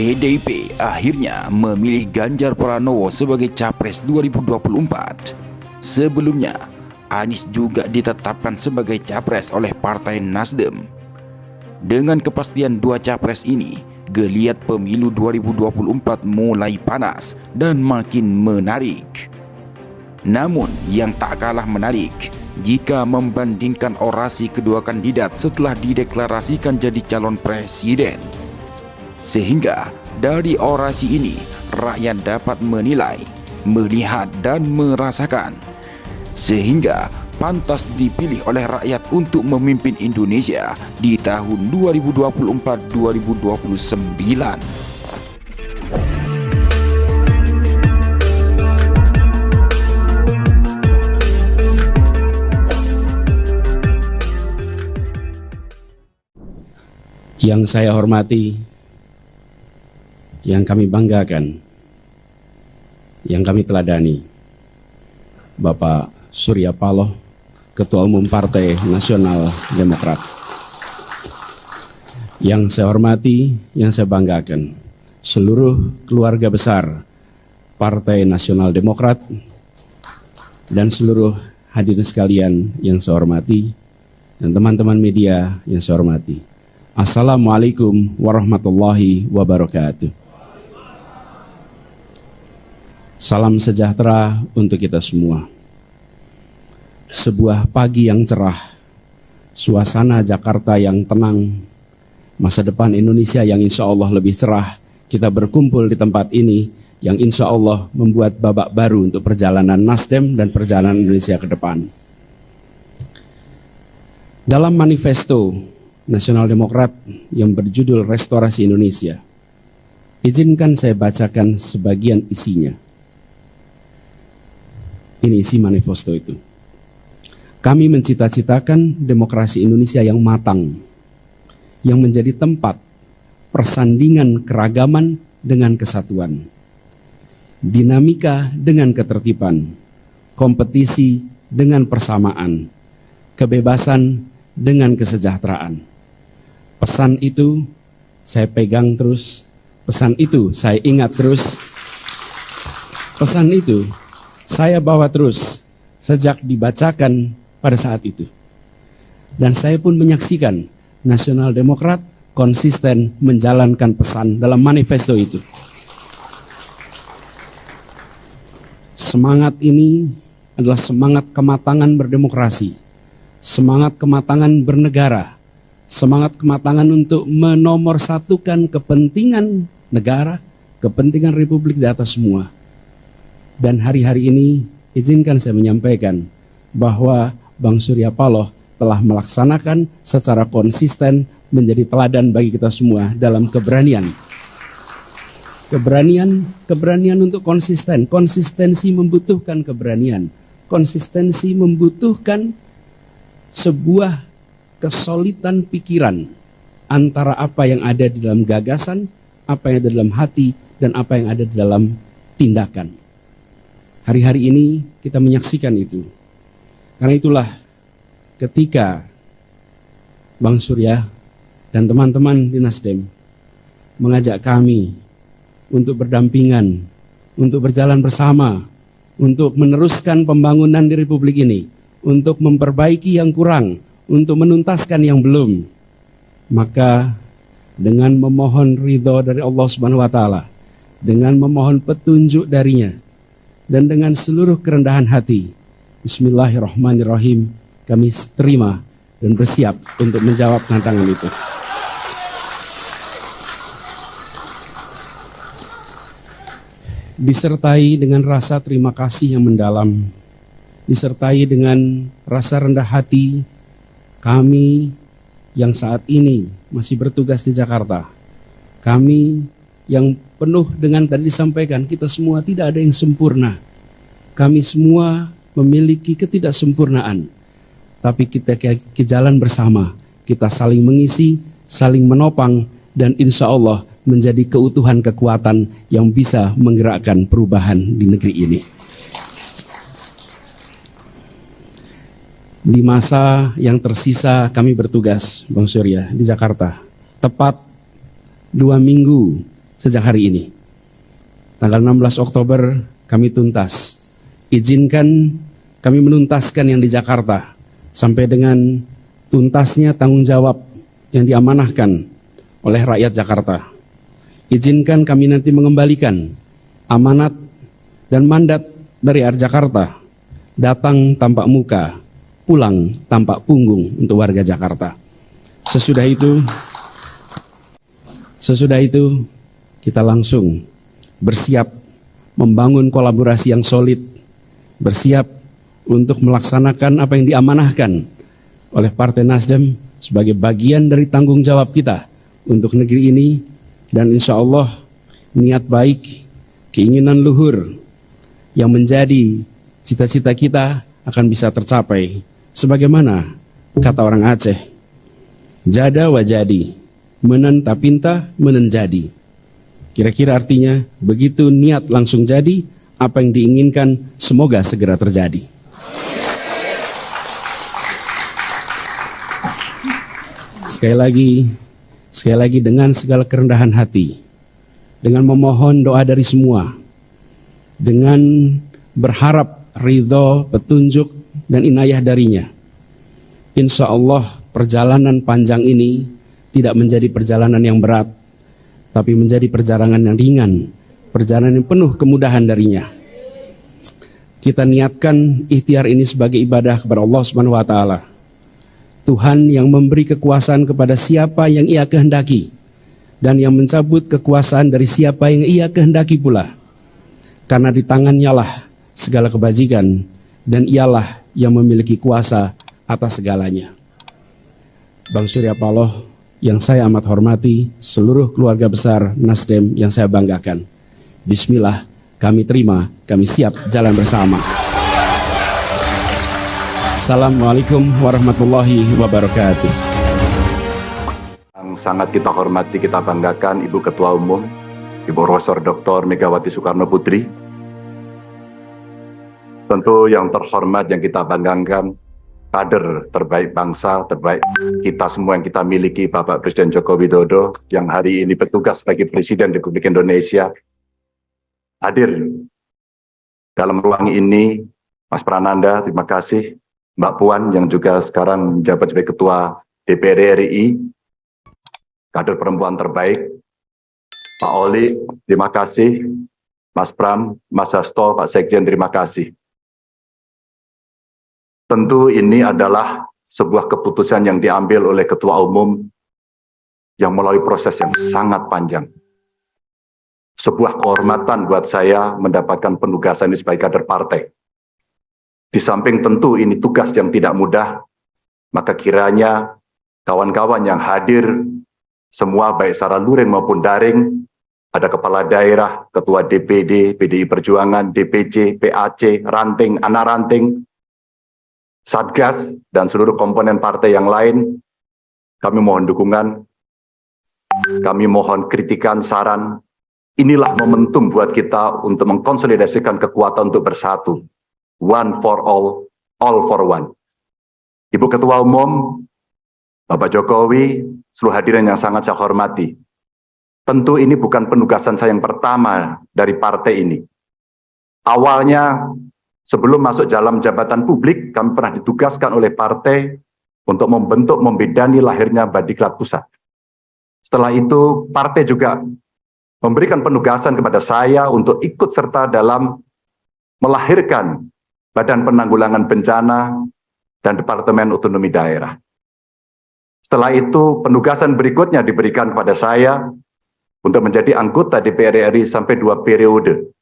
PDIP akhirnya memilih Ganjar Pranowo sebagai Capres 2024. Sebelumnya, Anies juga ditetapkan sebagai Capres oleh Partai Nasdem. Dengan kepastian dua Capres ini, geliat pemilu 2024 mulai panas dan makin menarik. Namun yang tak kalah menarik, jika membandingkan orasi kedua kandidat setelah dideklarasikan jadi calon presiden. Sehingga dari orasi ini, rakyat dapat menilai, melihat dan merasakan. Sehingga pantas dipilih oleh rakyat untuk memimpin Indonesia di tahun 2024-2029. Yang saya hormati, yang kami banggakan, yang kami teladani, Bapak Surya Paloh, Ketua Umum Partai Nasional Demokrat. Yang saya hormati, yang saya banggakan, seluruh keluarga besar Partai Nasional Demokrat dan seluruh hadirin sekalian yang saya hormati, dan teman-teman media yang saya hormati. Assalamualaikum warahmatullahi wabarakatuh. Salam sejahtera untuk kita semua. Sebuah pagi yang cerah, suasana Jakarta yang tenang, masa depan Indonesia yang insya Allah lebih cerah. Kita berkumpul di tempat ini yang insya Allah membuat babak baru untuk perjalanan Nasdem dan perjalanan Indonesia ke depan. Dalam manifesto Nasional Demokrat yang berjudul Restorasi Indonesia, izinkan saya bacakan sebagian isinya. Ini isi manifesto itu. Kami mencita-citakan demokrasi Indonesia yang matang, yang menjadi tempat persandingan keragaman dengan kesatuan, dinamika dengan ketertiban, kompetisi dengan persamaan, kebebasan dengan kesejahteraan. Pesan itu saya pegang terus, pesan itu saya ingat terus, pesan itu saya bawa terus sejak dibacakan pada saat itu. Dan saya pun menyaksikan Nasional Demokrat konsisten menjalankan pesan dalam manifesto itu. Semangat ini adalah semangat kematangan berdemokrasi, semangat kematangan bernegara, semangat kematangan untuk menomorsatukan kepentingan negara, kepentingan Republik di atas semua. Dan hari-hari ini izinkan saya menyampaikan bahwa Bang Surya Paloh telah melaksanakan secara konsisten menjadi teladan bagi kita semua dalam keberanian. Keberanian untuk konsisten. Konsistensi membutuhkan keberanian. Konsistensi membutuhkan sebuah kesolidan pikiran antara apa yang ada di dalam gagasan, apa yang ada di dalam hati, dan apa yang ada di dalam tindakan. Hari-hari ini kita menyaksikan itu. Karena itulah ketika Bang Surya dan teman-teman di Nasdem mengajak kami untuk berdampingan, untuk berjalan bersama, untuk meneruskan pembangunan di Republik ini, untuk memperbaiki yang kurang, untuk menuntaskan yang belum, maka dengan memohon ridho dari Allah Subhanahu wa Ta'ala, dengan memohon petunjuk darinya, dan dengan seluruh kerendahan hati, bismillahirrahmanirrahim, kami terima dan bersiap untuk menjawab tantangan itu. Disertai dengan rasa terima kasih yang mendalam, disertai dengan rasa rendah hati, kami yang saat ini masih bertugas di Jakarta, kami yang penuh dengan tadi disampaikan, kita semua tidak ada yang sempurna. Kami semua memiliki ketidaksempurnaan. Tapi kita ke jalan bersama, kita saling mengisi, saling menopang, dan insya Allah menjadi keutuhan kekuatan yang bisa menggerakkan perubahan di negeri ini. Di masa yang tersisa kami bertugas, Bang Surya, di Jakarta. Tepat 2 minggu sejak hari ini. Tanggal 16 Oktober kami tuntas. Izinkan kami menuntaskan yang di Jakarta sampai dengan tuntasnya tanggung jawab yang diamanahkan oleh rakyat Jakarta. Izinkan kami nanti mengembalikan amanat dan mandat dari rakyat Jakarta, datang tampak muka, pulang tampak punggung untuk warga Jakarta. Sesudah itu kita langsung bersiap membangun kolaborasi yang solid, bersiap untuk melaksanakan apa yang diamanahkan oleh Partai Nasdem sebagai bagian dari tanggung jawab kita untuk negeri ini, dan insya Allah niat baik, keinginan luhur yang menjadi cita-cita kita akan bisa tercapai. Sebagaimana kata orang Aceh, jada wajadi, menen tapinta menen jadi. Kira-kira artinya, begitu niat langsung jadi, apa yang diinginkan semoga segera terjadi. Sekali lagi dengan segala kerendahan hati, dengan memohon doa dari semua, dengan berharap ridho, petunjuk, dan inayah darinya. Insya Allah perjalanan panjang ini tidak menjadi perjalanan yang berat, tapi menjadi perjalanan yang ringan, perjalanan yang penuh kemudahan darinya. Kita niatkan ikhtiar ini sebagai ibadah kepada Allah Subhanahu wa Ta'ala. Tuhan yang memberi kekuasaan kepada siapa yang Ia kehendaki, dan yang mencabut kekuasaan dari siapa yang Ia kehendaki pula. Karena di tangannya lah segala kebajikan, dan Ialah yang memiliki kuasa atas segalanya. Bang Surya Paloh yang saya amat hormati, seluruh keluarga besar Nasdem yang saya banggakan. Bismillah, kami terima, kami siap jalan bersama. Assalamualaikum warahmatullahi wabarakatuh. Yang sangat kita hormati, kita banggakan Ibu Ketua Umum, Ibu Profesor Dr. Megawati Soekarno Putri. Tentu yang terhormat yang kita banggakan, kader terbaik bangsa, terbaik kita semua yang kita miliki, Bapak Presiden Joko Widodo, yang hari ini bertugas sebagai Presiden Republik Indonesia, hadir dalam ruang ini. Mas Prananda, terima kasih. Mbak Puan yang juga sekarang menjabat sebagai Ketua DPR RI, kader perempuan terbaik. Pak Oli, terima kasih. Mas Pram, Mas Hasto, Pak Sekjen, terima kasih. Tentu ini adalah sebuah keputusan yang diambil oleh Ketua Umum yang melalui proses yang sangat panjang. Sebuah kehormatan buat saya mendapatkan penugasan ini sebagai kader partai. Di samping tentu ini tugas yang tidak mudah, maka kiranya kawan-kawan yang hadir, semua baik secara luring maupun daring, ada kepala daerah, ketua DPD, PDI Perjuangan, DPC, PAC, ranting, anak ranting, Satgas, dan seluruh komponen partai yang lain, kami mohon dukungan, kami mohon kritikan, saran. Inilah momentum buat kita untuk mengkonsolidasikan kekuatan untuk bersatu. One for all for one. Ibu Ketua Umum, Bapak Jokowi, seluruh hadirin yang sangat saya hormati. Tentu ini bukan penugasan saya yang pertama dari partai ini. Awalnya, sebelum masuk dalam jabatan publik, kami pernah ditugaskan oleh partai untuk membentuk, membidani lahirnya Badiklat Pusat. Setelah itu, partai juga memberikan penugasan kepada saya untuk ikut serta dalam melahirkan Badan Penanggulangan Bencana dan Departemen Otonomi Daerah. Setelah itu, penugasan berikutnya diberikan kepada saya untuk menjadi anggota DPR RI sampai 2 periode.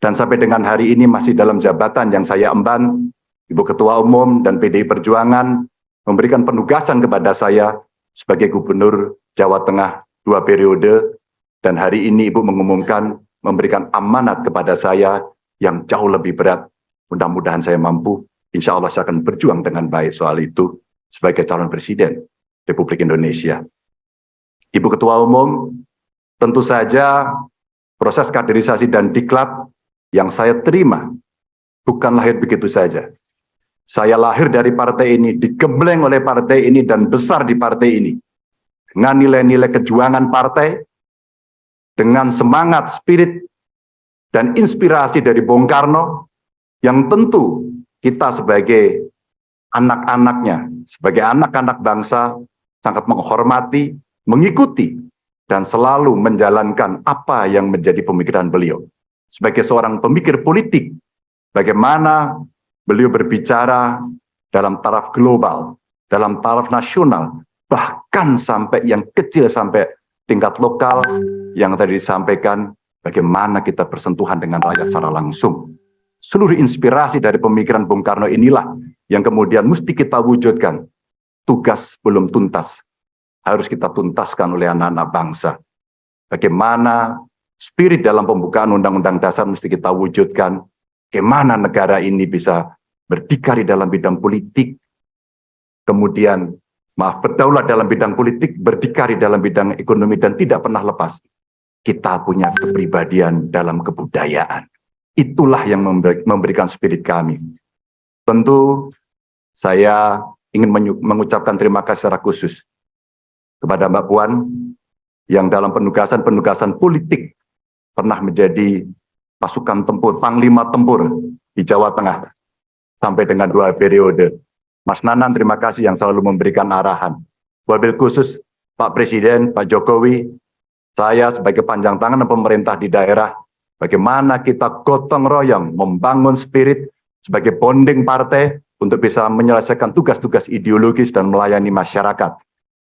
Dan sampai dengan hari ini masih dalam jabatan yang saya emban, Ibu Ketua Umum dan PDI Perjuangan memberikan penugasan kepada saya sebagai Gubernur Jawa Tengah 2 periode, dan hari ini Ibu mengumumkan memberikan amanat kepada saya yang jauh lebih berat. Mudah-mudahan saya mampu, insya Allah saya akan berjuang dengan baik soal itu sebagai calon Presiden Republik Indonesia. Ibu Ketua Umum, tentu saja proses kaderisasi dan diklat yang saya terima bukan lahir begitu saja. Saya lahir dari partai ini, digembleng oleh partai ini, dan besar di partai ini. Dengan nilai-nilai kejuangan partai, dengan semangat, spirit, dan inspirasi dari Bung Karno, yang tentu kita sebagai anak-anaknya, sebagai anak-anak bangsa, sangat menghormati, mengikuti, dan selalu menjalankan apa yang menjadi pemikiran beliau. Sebagai seorang pemikir politik, bagaimana beliau berbicara dalam taraf global, dalam taraf nasional, bahkan sampai yang kecil, sampai tingkat lokal, yang tadi disampaikan, bagaimana kita bersentuhan dengan rakyat secara langsung. Seluruh inspirasi dari pemikiran Bung Karno inilah yang kemudian mesti kita wujudkan. Tugas belum tuntas, harus kita tuntaskan oleh anak-anak bangsa. Bagaimana spirit dalam pembukaan Undang-Undang Dasar mesti kita wujudkan. Bagaimana negara ini bisa berdikari dalam bidang politik, kemudian berdaulat dalam bidang politik, berdikari dalam bidang ekonomi, dan tidak pernah lepas. Kita punya kepribadian dalam kebudayaan. Itulah yang memberikan spirit kami. Tentu saya ingin mengucapkan terima kasih secara khusus kepada Mbak Puan yang dalam penugasan-penugasan politik pernah menjadi pasukan tempur, panglima tempur di Jawa Tengah sampai dengan 2 periode. Mas Nanan, terima kasih yang selalu memberikan arahan. Wabil khusus Pak Presiden, Pak Jokowi, saya sebagai panjang tangan pemerintah di daerah, bagaimana kita gotong royong membangun spirit sebagai bonding partai untuk bisa menyelesaikan tugas-tugas ideologis dan melayani masyarakat.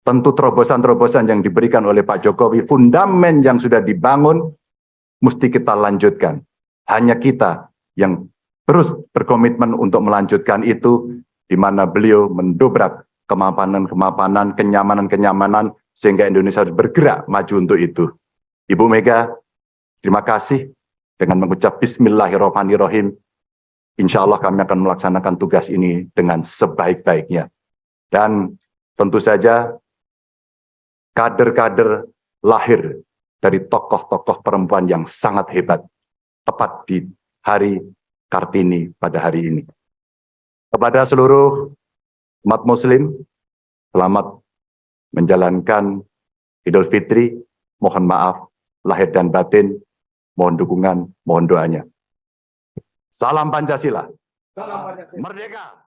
Tentu terobosan-terobosan yang diberikan oleh Pak Jokowi, fundamen yang sudah dibangun, mesti kita lanjutkan. Hanya kita yang terus berkomitmen untuk melanjutkan itu, di mana beliau mendobrak kemapanan-kemapanan, kenyamanan-kenyamanan, sehingga Indonesia harus bergerak maju untuk itu. Ibu Mega, terima kasih. Dengan mengucap Bismillahirrahmanirrahim, insya Allah kami akan melaksanakan tugas ini dengan sebaik-baiknya. Dan tentu saja kader-kader lahir dari tokoh-tokoh perempuan yang sangat hebat, tepat di hari Kartini pada hari ini. Kepada seluruh umat muslim, selamat menjalankan Idul Fitri, mohon maaf lahir dan batin, mohon dukungan, mohon doanya. Salam Pancasila. Salam Pancasila. Merdeka.